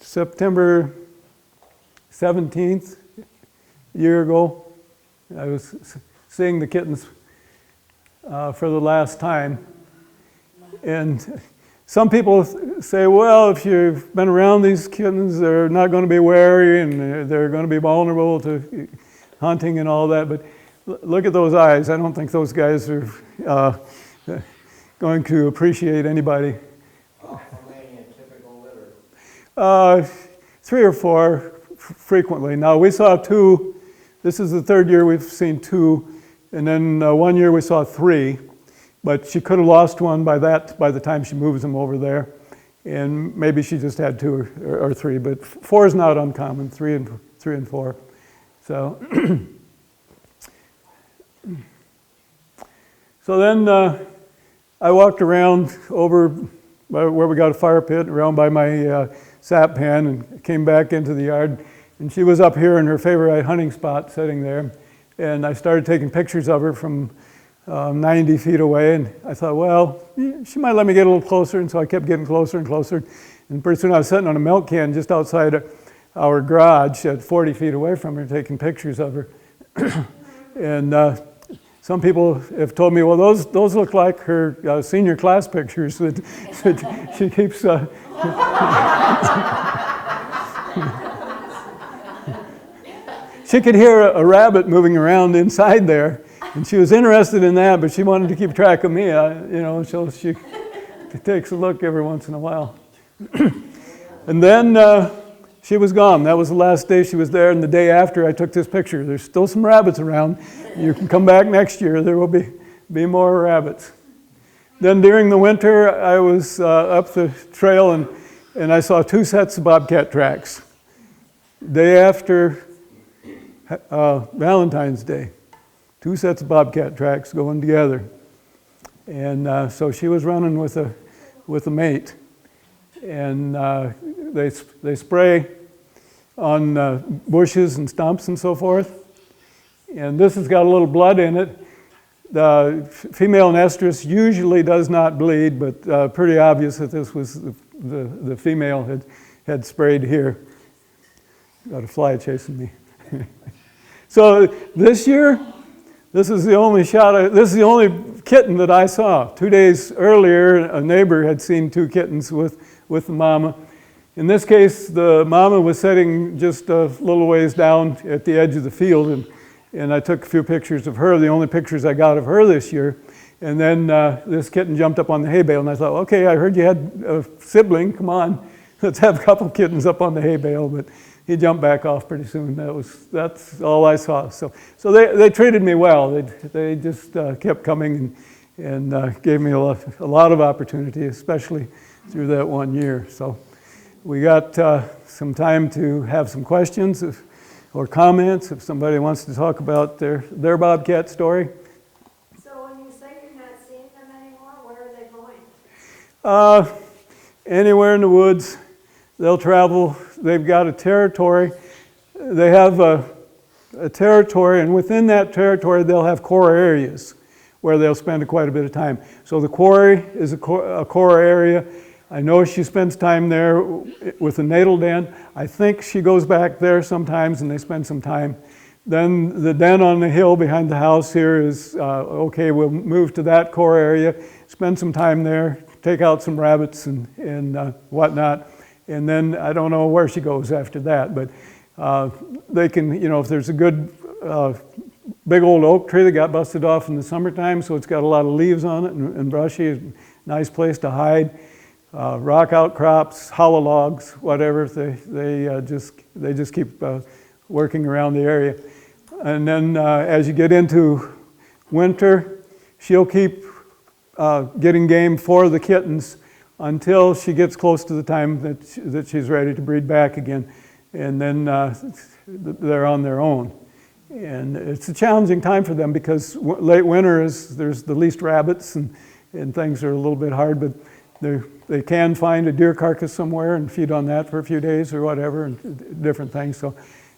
Speaker 2: September 17th, a year ago. I was seeing the kittens for the last time. And some people say, well, if you've been around these kittens, they're not going to be wary and they're going to be vulnerable to hunting and all that. But look at those eyes. I don't think those guys are going to appreciate anybody.
Speaker 4: How many in typical litter?
Speaker 2: 3 or 4 frequently. Now we saw 2. This is the 3rd year we've seen 2, and then 1 year we saw 3. But she could have lost one by the time she moves them over there, and maybe she just had 2 or 3. But 4 is not uncommon. 3 and 4. So, so then I walked around over where we got a fire pit, around by my sap pan, and came back into the yard. And she was up here in her favorite hunting spot, sitting there. And I started taking pictures of her from 90 feet away, and I thought, well, she might let me get a little closer, and so I kept getting closer and closer. And pretty soon I was sitting on a milk can just outside our garage at 40 feet away from her, taking pictures of her. And some people have told me, well, those look like her senior class pictures that she keeps... She could hear a rabbit moving around inside there, and she was interested in that, but she wanted to keep track of me, so she takes a look every once in a while. And then she was gone. That was the last day she was there, and the day after I took this picture. There's still some rabbits around. You can come back next year. There will be more rabbits. Then during the winter, I was up the trail, and I saw 2 sets of bobcat tracks. Day after Valentine's Day. 2 sets of bobcat tracks going together. And so she was running with a mate. And they spray on bushes and stumps and so forth. And this has got a little blood in it. The female nestress usually does not bleed, but pretty obvious that this was the female had sprayed here. Got a fly chasing me. So this year, this is the only kitten that I saw. 2 days earlier, a neighbor had seen 2 kittens with the mama. In this case, the mama was sitting just a little ways down at the edge of the field, and I took a few pictures of her, the only pictures I got of her this year. And then this kitten jumped up on the hay bale, and I thought, okay, I heard you had a sibling, come on, let's have a couple kittens up on the hay bale. But he jumped back off pretty soon. That's all I saw. So they treated me well. They just kept coming and gave me a lot of opportunity, especially through that 1 year. So we got some time to have some questions or comments if somebody wants to talk about their Bobcat story.
Speaker 5: So when you say you're not seeing them anymore, where are they going?
Speaker 2: Anywhere in the woods. They'll travel. They've got a territory. They have a territory, and within that territory, they'll have core areas where they'll spend quite a bit of time. So the quarry is a core area. I know she spends time there with the natal den. I think she goes back there sometimes, and they spend some time. Then the den on the hill behind the house here is, okay, we'll move to that core area, spend some time there, take out some rabbits and whatnot. And then I don't know where she goes after that, but they can, if there's a good big old oak tree that got busted off in the summertime, so it's got a lot of leaves on it and brushy, nice place to hide. Rock outcrops, hollow logs, whatever, they just keep working around the area. And then as you get into winter, she'll keep getting game for the kittens until she gets close to the time that she's ready to breed back again. And then they're on their own. And it's a challenging time for them because late winter there's the least rabbits and things are a little bit hard, but they can find a deer carcass somewhere and feed on that for a few days or whatever, and different things.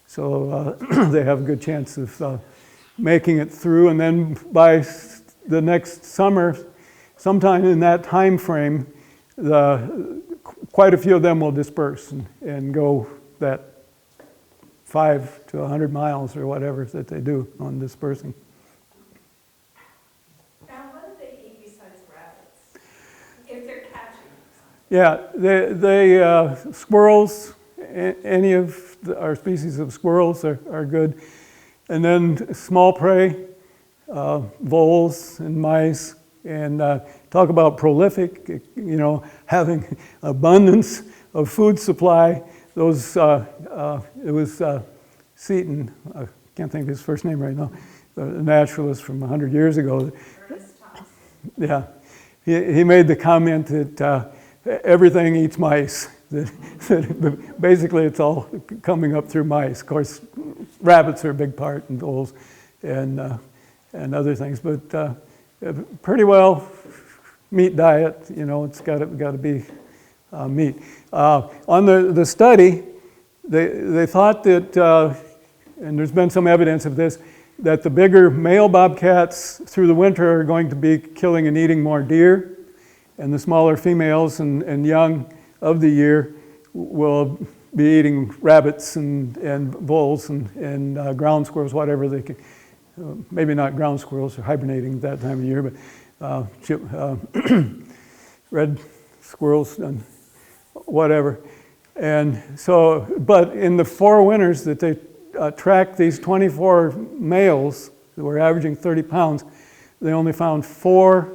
Speaker 2: So they have a good chance of making it through. And then by the next summer, sometime in that time frame, quite a few of them will disperse and go that 5 to 100 miles or whatever that they do on dispersing.
Speaker 5: And what do they eat besides rabbits? If they're catching them?
Speaker 2: Yeah, they squirrels, any of our species of squirrels are good. And then small prey, voles and mice. And talk about prolific, having abundance of food supply. Those, it was Seaton, I can't think of his first name right now, the naturalist from 100 years ago. Yeah, he made the comment that everything eats mice. That basically it's all coming up through mice. Of course, rabbits are a big part, and voles, and other things, but pretty well meat diet, it's got to be meat. On the study, they thought that, and there's been some evidence of this, that the bigger male bobcats through the winter are going to be killing and eating more deer, and the smaller females and young of the year will be eating rabbits and voles and ground squirrels, whatever they can. Maybe not ground squirrels are hibernating at that time of year, but red squirrels and whatever. And so, but in the 4 winters that they tracked these 24 males that were averaging 30 pounds, they only found 4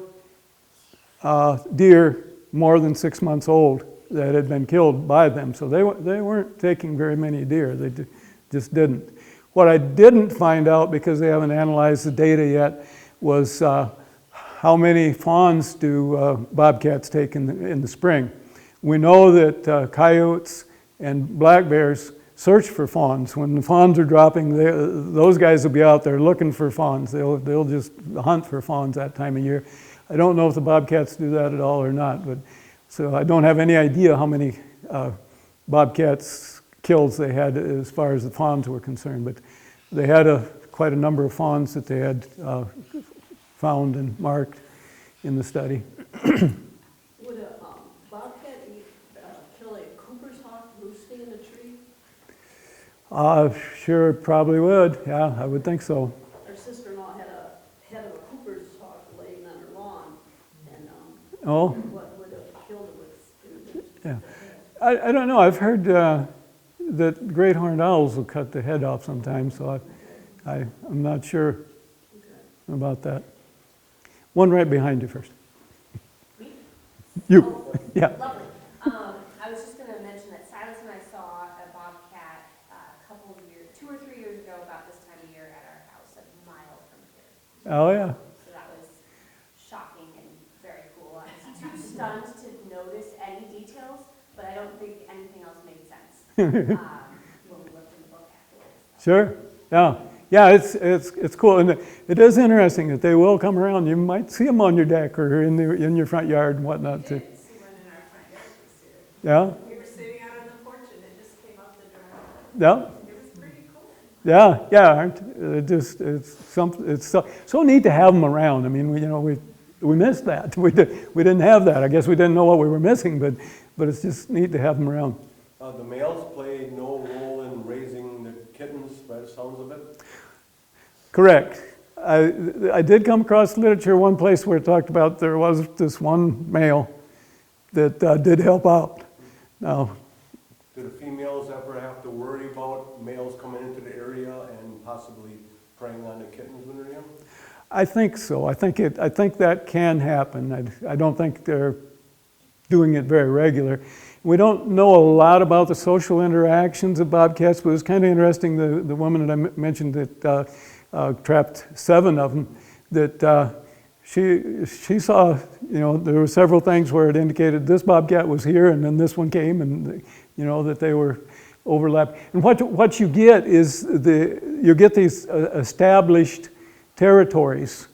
Speaker 2: deer more than 6 months old that had been killed by them. So they weren't taking very many deer. They just didn't. What I didn't find out, because they haven't analyzed the data yet, was how many fawns do bobcats take in the spring. We know that coyotes and black bears search for fawns. When the fawns are dropping, those guys will be out there looking for fawns. They'll just hunt for fawns that time of year. I don't know if the bobcats do that at all or not, but so I don't have any idea how many bobcats kills they had as far as the fawns were concerned, but they had quite a number of fawns that they had found and marked in the study.
Speaker 5: Would a bobcat kill a Cooper's hawk roosting in a tree?
Speaker 2: Sure, probably would. Yeah, I would think so.
Speaker 5: Our sister-in-law had a head of a Cooper's hawk laying on her lawn, and
Speaker 2: Oh,
Speaker 5: what would have killed it was
Speaker 2: yeah. I don't know. I've heard that great horned owls will cut the head off sometimes, so I'm not sure about that. One right behind you first.
Speaker 6: Me?
Speaker 2: You,
Speaker 6: Oh,
Speaker 2: yeah.
Speaker 6: lovely. I was just gonna mention that Silas and I saw a bobcat a couple of years, 2 or 3 years ago, about this time of year at our house, a mile from here.
Speaker 2: Oh, yeah.
Speaker 6: So that was shocking and very cool. I was too stunned to notice any details, but I don't think anything else made sense when we looked in the book afterwards.
Speaker 2: Sure, yeah. Yeah, it's cool, and it is interesting that they will come around. You might see them on your deck or in your front yard and whatnot.
Speaker 5: We did see one in our front yard this year.
Speaker 2: Yeah,
Speaker 5: We were sitting out on the porch and it just came up the driveway.
Speaker 2: yeah,
Speaker 5: It was pretty cool.
Speaker 2: yeah. It's so neat to have them around. I mean, we missed that. We didn't have that. I guess we didn't know what we were missing, but it's just neat to have them around.
Speaker 3: The males play no role in raising the kittens, by the sounds of it?
Speaker 2: Correct. I did come across literature one place where it talked about there was this one male that did help out. Now,
Speaker 3: Do the females ever have to worry about males coming into the area and possibly preying on the kittens when they're young?
Speaker 2: I think so. I think that can happen. I don't think they're doing it very regular. We don't know a lot about the social interactions of bobcats, but it was kind of interesting. The woman that I mentioned that trapped 7 of them, that she saw, there were several things where it indicated this bobcat was here and then this one came, and that they were overlapped. And what you get is you get these established territories.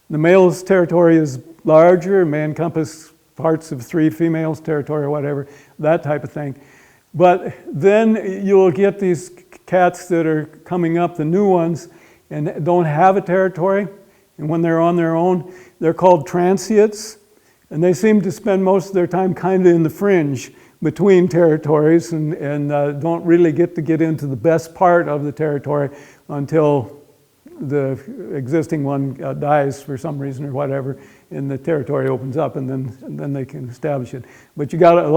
Speaker 2: The male's territory is larger, it may encompass parts of 3 females' territory or whatever, that type of thing. But then you'll get these cats that are coming up, the new ones, and don't have a territory. And when they're on their own, they're called transients. And they seem to spend most of their time kind of in the fringe between territories and don't really get into the best part of the territory until the existing one dies for some reason or whatever, and the territory opens up, and then they can establish it. But you get a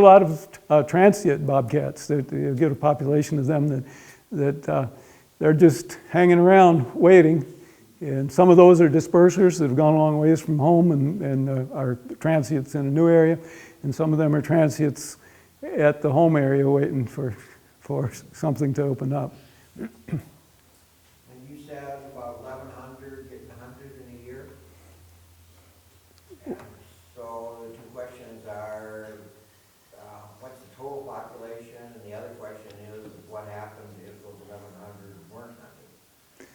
Speaker 2: lot of transient bobcats. You get a population of them that they're just hanging around waiting, and some of those are dispersers that have gone a long ways from home and are transients in a new area, and some of them are transients at the home area waiting for something to open up.
Speaker 7: And you said about 1,100 getting hunted in a year? And so the 2 questions are, what's the total population? And the other question is, what happens if those 1,100 weren't hunted?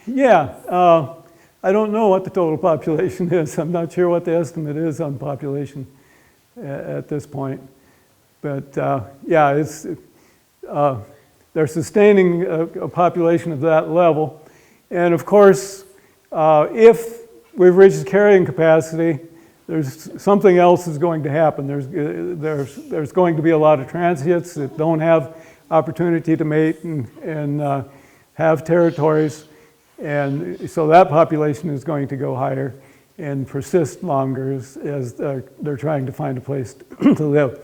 Speaker 2: Yeah, I don't know what the total population is. I'm not sure what the estimate is on population at this point. But yeah, they're sustaining a population of that level. And of course, if we've reached carrying capacity, there's something else is going to happen. There's going to be a lot of transients that don't have opportunity to mate and have territories. And so that population is going to go higher and persist longer as they're trying to find a place to live.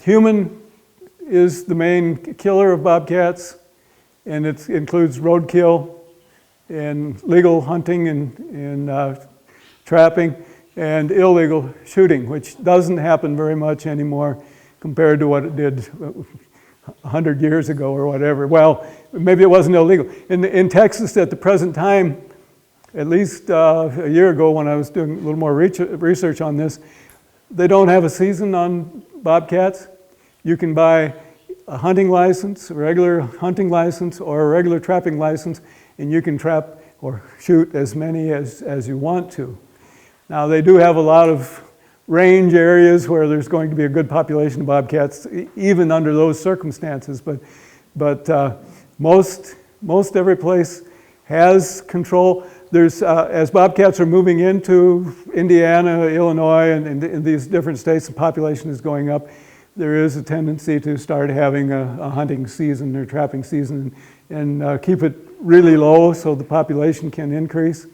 Speaker 2: Human is the main killer of bobcats, and it includes roadkill and legal hunting and trapping and illegal shooting, which doesn't happen very much anymore compared to what it did 100 years ago or whatever. Well, maybe it wasn't illegal. In Texas at the present time, at least a year ago when I was doing a little more research on this, they don't have a season on bobcats. You can buy a hunting license, a regular hunting license, or a regular trapping license, and you can trap or shoot as many as you want to. Now, they do have a lot of range areas where there's going to be a good population of bobcats, even under those circumstances, but most every place has control. There's, as bobcats are moving into Indiana, Illinois, and in these different states, the population is going up. There is a tendency to start having a hunting season or trapping season and keep it really low so the population can increase.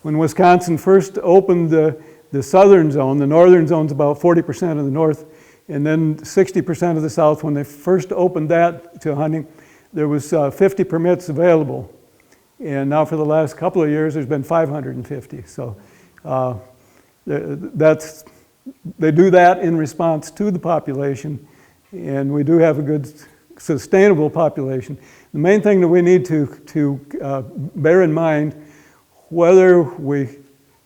Speaker 2: When Wisconsin first opened the southern zone, the northern zone's about 40% of the north, and then 60% of the south, when they first opened that to hunting, there was 50 permits available. And now for the last couple of years, there's been 550. So they do that in response to the population, and we do have a good sustainable population. The main thing that we need to bear in mind, whether we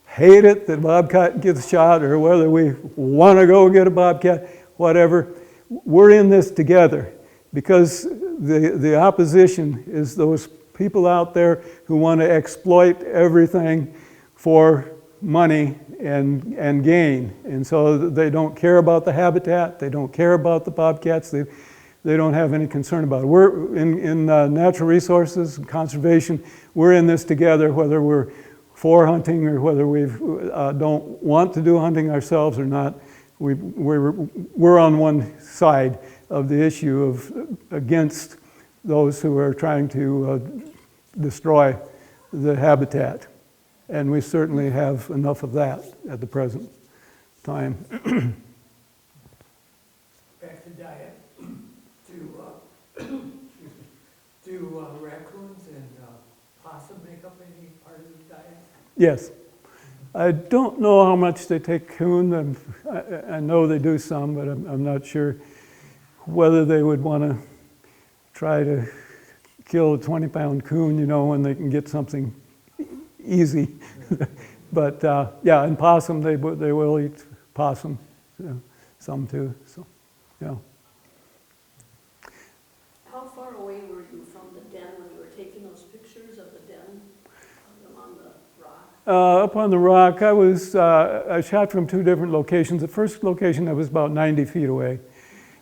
Speaker 2: hate it that bobcat gets shot or whether we want to go get a bobcat, whatever, we're in this together, because the opposition is those people out there who want to exploit everything for money and gain. And so they don't care about the habitat, they don't care about the bobcats, they don't have any concern about it. We're in natural resources and conservation, we're in this together, whether we're for hunting or whether we don't want to do hunting ourselves or not. We're on one side of the issue of against those who are trying to destroy the habitat. And we certainly have enough of that at the present time.
Speaker 4: Back to diet, do raccoons and possum make up any part of the diet?
Speaker 2: Yes. I don't know how much they take coon, and I know they do some, but I'm not sure whether they would want to try to kill a 20-pound coon, you know, when they can get something easy. But yeah, and possum, they will eat possum, some too, so, yeah.
Speaker 5: How far away were you from the den when you were taking those pictures of the den, of them on the rock?
Speaker 2: Up on the rock, I shot from two different locations. The first location, I was about 90 feet away.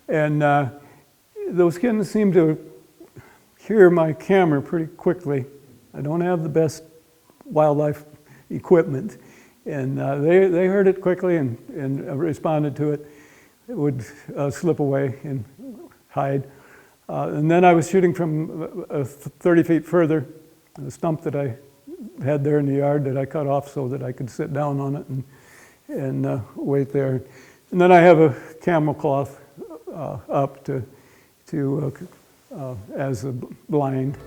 Speaker 2: And those kittens seemed to hear my camera pretty quickly. I don't have the best wildlife equipment. And they heard it quickly and responded to it. It would slip away and hide. And then I was shooting from 30 feet further, a stump that I had there in the yard that I cut off so that I could sit down on it and wait there. And then I have a camel cloth up to as a blind.